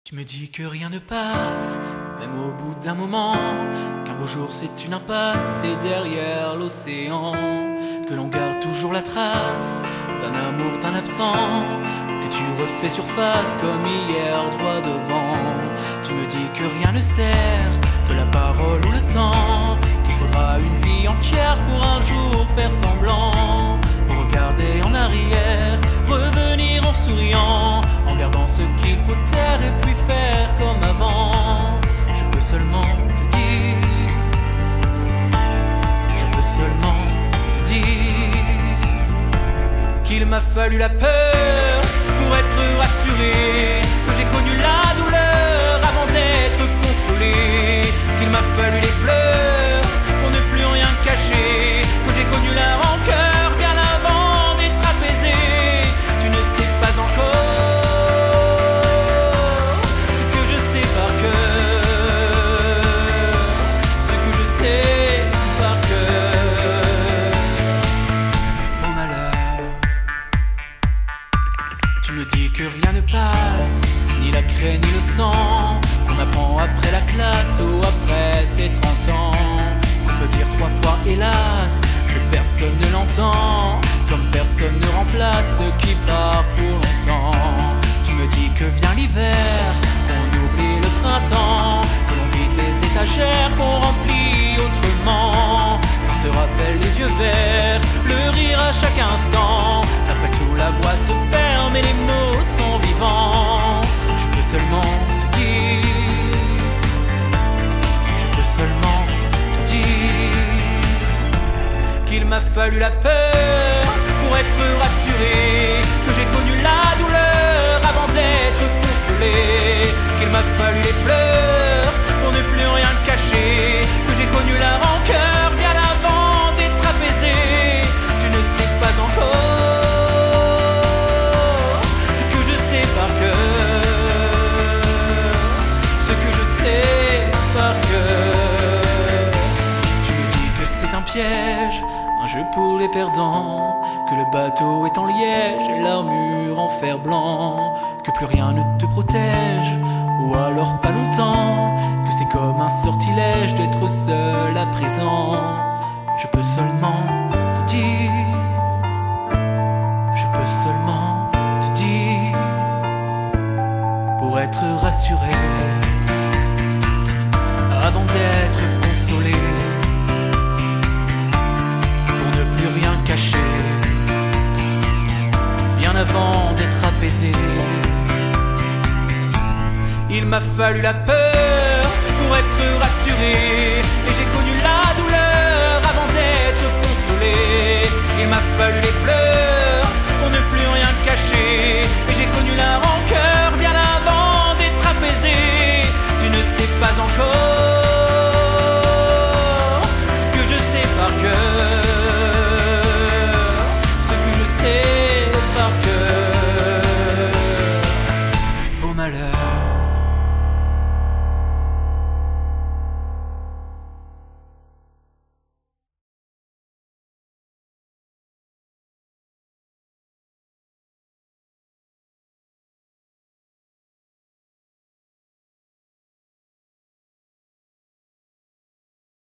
Tu me dis que rien ne passe, même au bout d'un moment, qu'un beau jour c'est une impasse et derrière l'océan, que l'on garde toujours la trace d'un amour, d'un absent, que tu refais surface comme hier droit devant. Tu me dis que rien ne sert, que la parole ou le temps, qu'il faudra une vie entière pour un jour faire semblant, pour regarder en arrière, revenir en souriant, en gardant ce qu'il faut taire et puis faire comme avant. Je peux seulement te dire, je peux seulement te dire qu'il m'a fallu la peur pour être rassuré, que j'ai connu la douleur avant d'être consolé, qu'il m'a fallu les pleurs pour ne plus rien cacher, que j'ai connu la rancœur bien avant d'être apaisé. Tu ne sais pas encore ce que je sais par cœur, ce que je sais par cœur. Au malheur, tu me dis que rien ne passe, ni la craie ni le sang, qu'on apprend après la classe ou après ses 30 ans. On peut dire 3 fois hélas, que personne ne l'entend, comme personne ne remplace ce qui part pour longtemps. Tu me dis que vient l'hiver, qu'on oublie le printemps, que l'on vide les étagères, qu'on remplit autrement, on se rappelle les yeux verts, le rire à chaque instant. Après tout la voix se perd mais les mots sont vivants. Je peux seulement te dire, je peux seulement te dire qu'il m'a fallu la peur pour être rassuré, que j'ai connu la douleur avant d'être consolé, qu'il m'a fallu les pleurs pour ne plus rien cacher, que j'ai connu la rancœur bien avant d'être apaisé. Tu ne sais pas encore ce que je sais par cœur, ce que je sais par cœur. Tu me dis que c'est un piège, un jeu pour les perdants, que le bateau est en liège et l'armure en fer blanc, que plus rien ne te protège, ou alors pas longtemps, que c'est comme un sortilège d'être seul à présent. Je peux seulement te dire, je peux seulement te dire, pour être rassuré, avant d'être consolé, pour ne plus rien cacher, bien avant d'être apaisé. Il m'a fallu la peur pour être rassuré, et j'ai connu la douleur avant d'être consolé. Il m'a fallu les pleurs